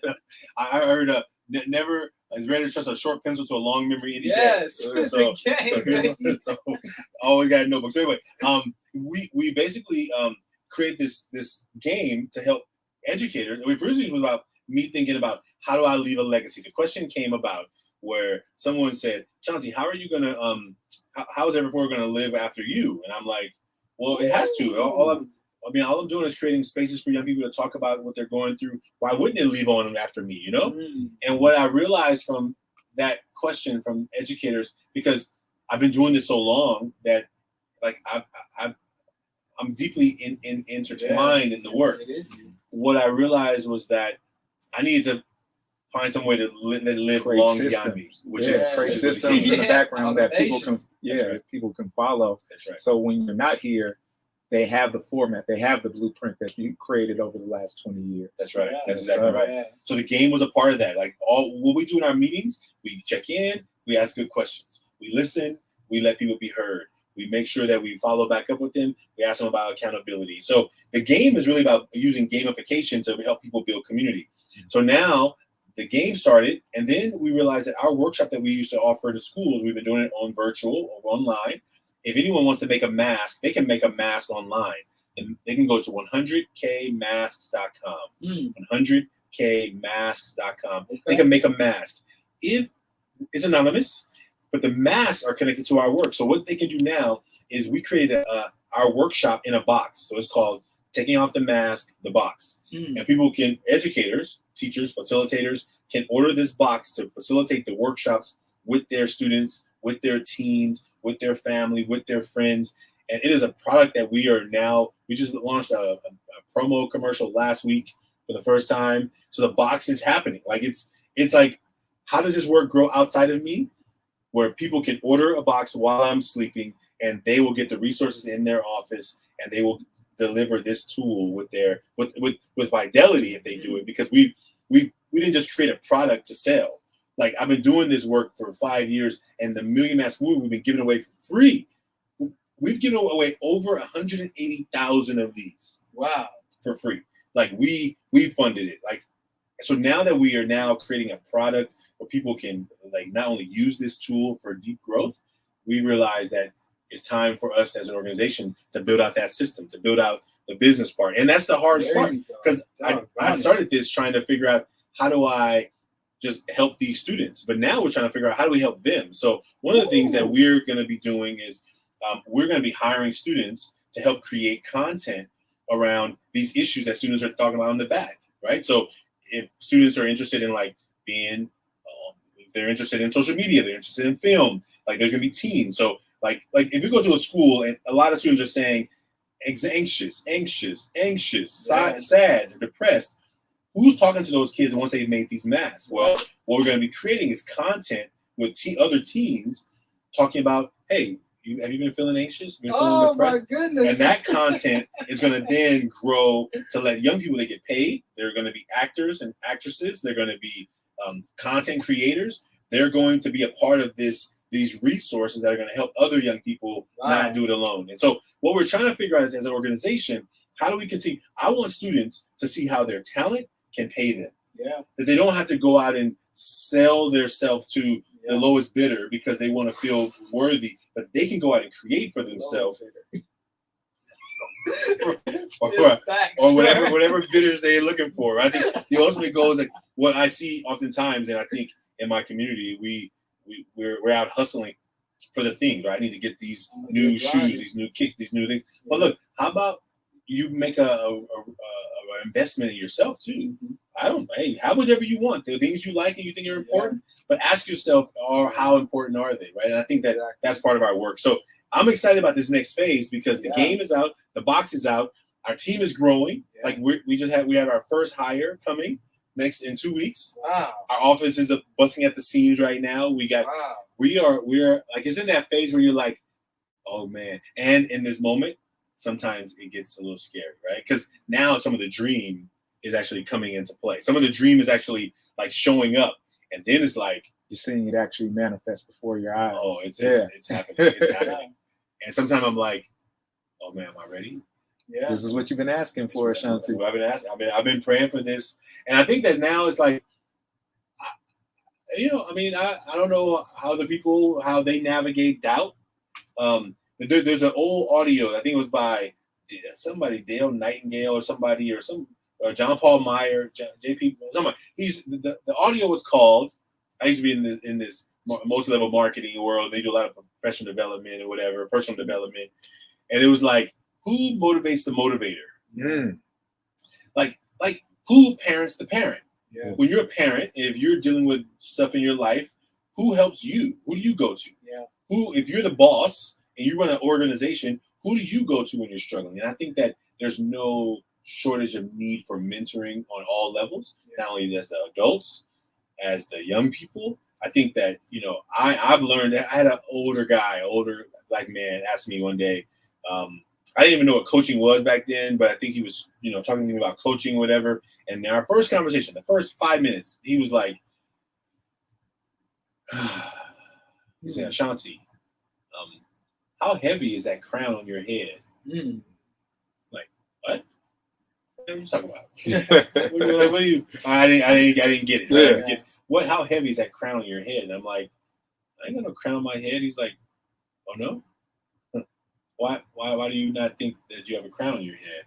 Speaker 3: I heard never is ready to trust a short pencil to a long memory any day. So always got a notebook. So anyway, we basically create this game to help educators. Originally it was about me thinking about how do I leave a legacy. The question came about where someone said, Shanti, how are you gonna how is Ever Forward gonna live after you? And I'm like, well, it has to. All I'm doing is creating spaces for young people to talk about what they're going through. Why wouldn't it leave on after me, And what I realized from that question from educators, because I've been doing this so long that I'm deeply intertwined in the work.
Speaker 1: It is you.
Speaker 3: What I realized was that I needed to find some way to live
Speaker 2: create
Speaker 3: long
Speaker 2: systems.
Speaker 3: beyond me, which
Speaker 2: create
Speaker 3: is
Speaker 2: systems in the background that people can
Speaker 3: That's right.
Speaker 2: people can follow.
Speaker 3: That's right.
Speaker 2: So when you're not here, they have the format, they have the blueprint that you created over the last 20 years.
Speaker 3: That's right.
Speaker 1: Yeah,
Speaker 3: That's
Speaker 2: yes,
Speaker 3: exactly
Speaker 2: sir.
Speaker 3: right.
Speaker 1: Yeah.
Speaker 3: So the game was a part of that. Like all what we do in our meetings, we check in, we ask good questions, we listen, we let people be heard. We make sure that we follow back up with them. We ask them about accountability. So the game is really about using gamification to help people build community. So now the game started, and then we realized that our workshop that we used to offer to schools, we've been doing it on virtual or online. If anyone wants to make a mask, they can make a mask online. And they can go to 100kmasks.com. 100kmasks.com.
Speaker 1: Okay.
Speaker 3: They can make a mask. If it's anonymous, but the masks are connected to our work. So what they can do now is we created our workshop in a box. So it's called Taking Off the Mask, the Box. And people can, educators, teachers, facilitators, can order this box to facilitate the workshops with their students, with their teams, with their family, with their friends. And it is a product that we just launched a promo commercial last week for the first time. So the box is happening. Like it's like, how does this work grow outside of me? Where people can order a box while I'm sleeping, and they will get the resources in their office, and they will deliver this tool with fidelity if they do it, because we didn't just create a product to sell. Like I've been doing this work for 5 years, and the Million Mask Movement we've been giving away for free. We've given away over 180,000 of these.
Speaker 1: Wow.
Speaker 3: For free. Like we funded it. Like so now that we are now creating a product where people can like not only use this tool for deep growth, we realize that it's time for us as an organization to build out that system, to build out the business part. And that's the hardest part, because I started this trying to figure out how do I just help these students, but now we're trying to figure out how do we help them. So one of the things that we're going to be doing is we're going to be hiring students to help create content around these issues that students are talking about on the back, right? So if students are interested in like being, if they're interested in social media, they're interested in film, like there's going to be teens. So like if you go to a school and a lot of students are saying anxious, sad, depressed, who's talking to those kids once they've made these masks? Well, what we're going to be creating is content with other teens talking about, hey, have you been feeling anxious? Been feeling depressed?
Speaker 1: My goodness.
Speaker 3: And that content is going to then grow to let young people, they get paid. They're going to be actors and actresses. They're going to be content creators. They're going to be a part of these resources that are going to help other young people not do it alone. And so what we're trying to figure out is, as an organization, how do we continue? I want students to see how their talent can pay them.
Speaker 1: Yeah.
Speaker 3: That they don't have to go out and sell their self to the lowest bidder because they want to feel worthy, but they can go out and create for themselves. or whatever bidders they're looking for. I think the ultimate goal is like what I see oftentimes, and I think in my community, we're out hustling for the things, right? I need to get these new shoes, these new kicks, these new things. But look, how about you make a investment in yourself too? Hey, have whatever you want. The things you like and you think are important, but ask yourself, how important are they, right? And I think that's part of our work. So I'm excited about this next phase because the game is out, the box is out, our team is growing. Like we have our first hire coming in 2 weeks.
Speaker 1: Wow.
Speaker 3: Our office is busting at the seams right now. We're like, it's in that phase where you're like, oh man. And in this moment, sometimes it gets a little scary, right? Because now some of the dream is actually coming into play. Some of the dream is actually like showing up, and then it's like
Speaker 2: you're seeing it actually manifest before your eyes.
Speaker 3: Oh, it's happening. It's happening. And sometimes I'm like, oh man, am I ready?
Speaker 1: Yeah.
Speaker 2: This is what you've been asking for, Ashanti.
Speaker 3: I've been asking. I've been praying for this, and I think that now it's like, I don't know how they navigate doubt. There's an old audio. I think it was by somebody, Dale Nightingale, or John Paul Meyer, JP. Somebody. The audio was called. I used to be in this multi-level marketing world. They do a lot of professional development or whatever, personal development, and it was like, who motivates the motivator? Like who parents the parent?
Speaker 1: Yeah.
Speaker 3: When you're a parent, if you're dealing with stuff in your life, who helps you? Who do you go to?
Speaker 1: Yeah.
Speaker 3: If you're the boss and you run an organization, who do you go to when you're struggling? And I think that there's no shortage of need for mentoring on all levels, not only as the adults, as the young people. I think that, I've learned that I had an older black man ask me one day, I didn't even know what coaching was back then, but I think he was, talking to me about coaching or whatever. And in our first conversation, the first 5 minutes, he was like, he said, Ashanti, how heavy is that crown on your head? Like, what? What are you talking about? What do you? I didn't get it.
Speaker 2: Yeah.
Speaker 3: I didn't get it. How heavy is that crown on your head? And I'm like, I ain't got no crown on my head. He's like, oh no? Why do you not think that you have a crown on your head?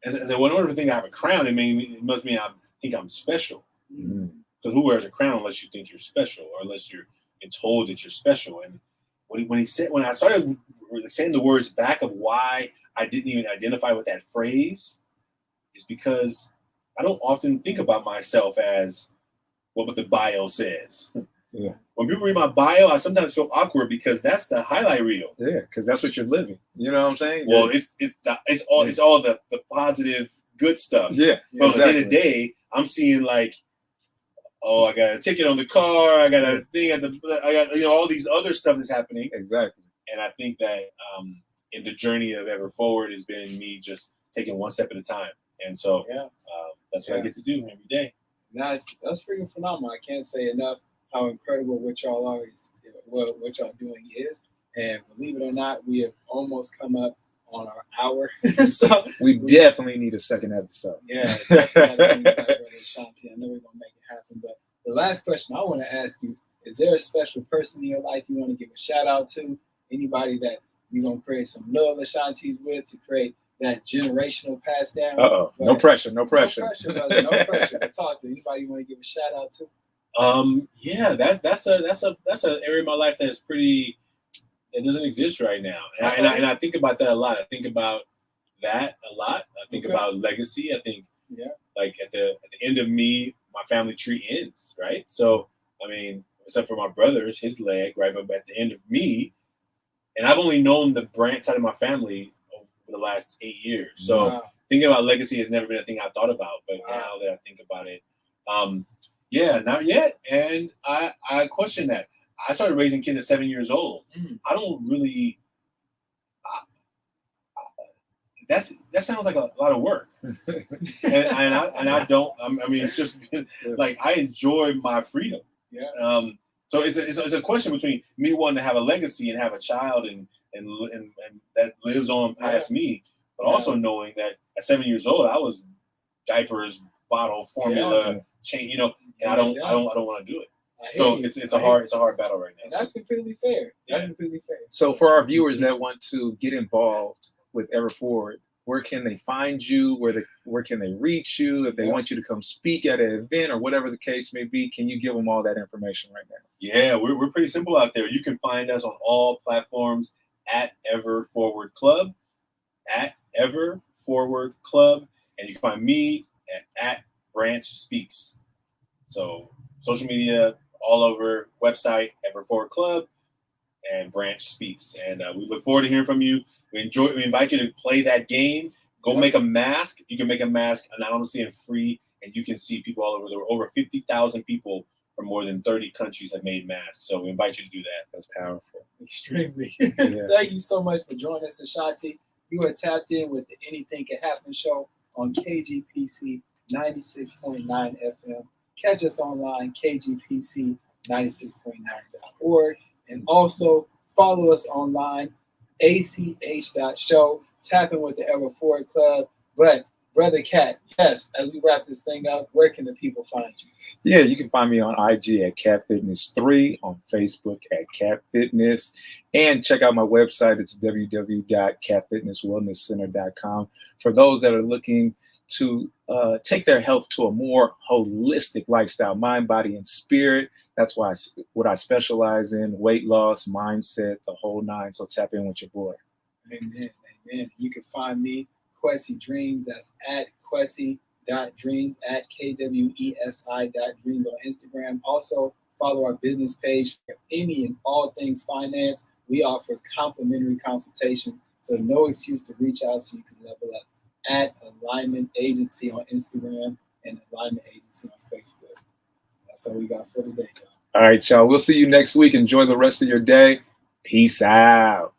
Speaker 3: I said, well, in order to think I have a crown, it must mean I think I'm special. Because who wears a crown unless you think you're special, or unless you're told that you're special? And when I started saying the words back of why I didn't even identify with that phrase, is because I don't often think about myself as what the bio says.
Speaker 2: Yeah.
Speaker 3: When people read my bio, I sometimes feel awkward because that's the highlight reel.
Speaker 2: Yeah, because that's what you're living. You know what I'm saying?
Speaker 3: Well, it's all the positive, good stuff.
Speaker 2: Yeah.
Speaker 3: But
Speaker 2: exactly.
Speaker 3: at the end of the day, I'm seeing like, oh, I got a ticket on the car, I got a thing I got all these other stuff that's happening.
Speaker 2: Exactly.
Speaker 3: And I think that in the journey of Ever Forward has been me just taking one step at a time. And so that's what I get to do every day.
Speaker 1: That's freaking phenomenal. I can't say enough how incredible what y'all are, what y'all doing is. And believe it or not, we have almost come up on our hour. So
Speaker 2: we definitely need a second episode.
Speaker 1: Yeah, definitely, Ashanti. I know we're gonna make it happen. But the last question I want to ask you: is there a special person in your life you want to give a shout out to? Anybody that you're gonna create some little Ashantis with to create that generational pass down?
Speaker 2: No pressure.
Speaker 1: No pressure, brother. No pressure. To talk to anybody you want to give a shout out to?
Speaker 3: That's an area of my life that's pretty. It doesn't exist right now, and I think about that a lot. I think about that a lot. I think about legacy. I think, like at the end of me, my family tree ends, right? So I mean, except for my brother's, his leg, right? But at the end of me, and I've only known the Branch side of my family over the last 8 years. So thinking about legacy has never been a thing I thought about, but now that I think about it, not yet, and I question that. I started raising kids at 7 years old. I don't really. That sounds like a lot of work, and I don't. I mean, it's just like I enjoy my freedom.
Speaker 1: Yeah.
Speaker 3: So it's a question between me wanting to have a legacy and have a child and that lives on past me, but also knowing that at 7 years old I was diapers, bottle, formula, chain, and I don't want to do it. So it's a hard battle right now.
Speaker 1: That's completely fair.
Speaker 2: So for our viewers that want to get involved with Ever Forward, where can they find you? Where can they reach you? If they want you to come speak at an event or whatever the case may be, can you give them all that information right now?
Speaker 3: Yeah, we're pretty simple out there. You can find us on all platforms at Ever Forward Club, and you can find me at Branch Speaks. So social media all over, website Ever Forward Club and Branch Speaks, and we look forward to hearing from you. We invite you to play that game. Go make a mask. You can make a mask anonymously and free, and you can see people all over. There were over 50,000 people from more than 30 countries have made masks. So we invite you to do that.
Speaker 2: That's powerful.
Speaker 1: Extremely. Thank you so much for joining us, Ashanti. You are tapped in with the Anything Can Happen show on KGPC 96.9 FM. Catch us online, kgpc96.9.org. And also follow us online, ach.show. Tap in with the Ever Forward Club. But Brother Cat, yes, as we wrap this thing up, where can the people find you?
Speaker 2: Yeah, you can find me on IG at CatFitness3, on Facebook at CatFitness, and check out my website. It's www.catfitnesswellnesscenter.com. For those that are looking to take their health to a more holistic lifestyle, mind, body, and spirit. That's what I specialize in: weight loss, mindset, the whole nine. So tap in with your boy.
Speaker 1: Amen. You can find me, Kwesi Dreams. That's at Kwesi.dreams, at KWESI.dreams on Instagram. Also, follow our business page for any and all things finance. We offer complimentary consultations, so no excuse to reach out so you can level up. At Alignment Agency on Instagram and Alignment Agency on Facebook. That's all we got for today, y'all.
Speaker 2: All right, y'all. We'll see you next week. Enjoy the rest of your day. Peace out.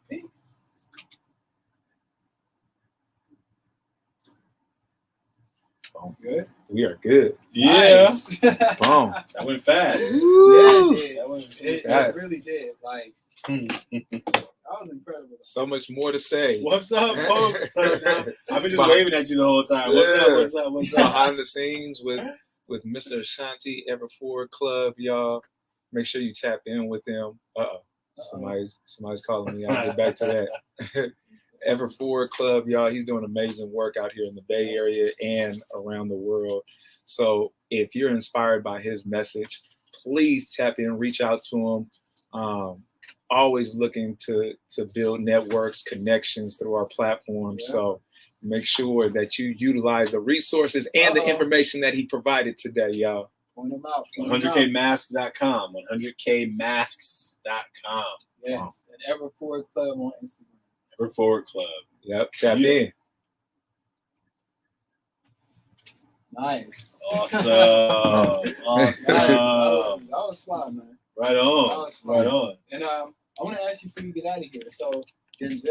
Speaker 1: Good.
Speaker 2: We are good.
Speaker 3: Yeah,
Speaker 1: Nice.
Speaker 2: Boom.
Speaker 3: that went fast.
Speaker 1: Yeah, it did.
Speaker 3: That went
Speaker 1: It
Speaker 2: Guys.
Speaker 1: really did. Like, that was incredible.
Speaker 2: So much more to say.
Speaker 3: What's up, folks? I've been just
Speaker 2: Behind-
Speaker 3: waving at you the whole time. What's up? What's up? What's up?
Speaker 2: Behind the scenes with Mr. Ashanti Ever Forward Club, y'all. Make sure you tap in with them. Somebody's calling me. I'll get back to that. Ever Forward Club, y'all. He's doing amazing work out here in the Bay Area and around the world. So if you're inspired by his message, please tap in, reach out to him. Always looking to build networks, connections through our platform.
Speaker 1: Yeah.
Speaker 2: So make sure that you utilize the resources and the information that he provided today, y'all.
Speaker 1: Point them out.
Speaker 3: 100kmasks.com. 100kmasks.com.
Speaker 1: Yes. And Ever Forward Club on Instagram.
Speaker 3: Ever Forward Club.
Speaker 2: Yep, tap
Speaker 3: Yeah.
Speaker 2: in.
Speaker 1: Nice.
Speaker 3: Awesome.
Speaker 1: Nice.
Speaker 3: Awesome.
Speaker 1: That was fly, man.
Speaker 3: Right on. Right on.
Speaker 1: And I want to ask you before you get out of here. So Denzel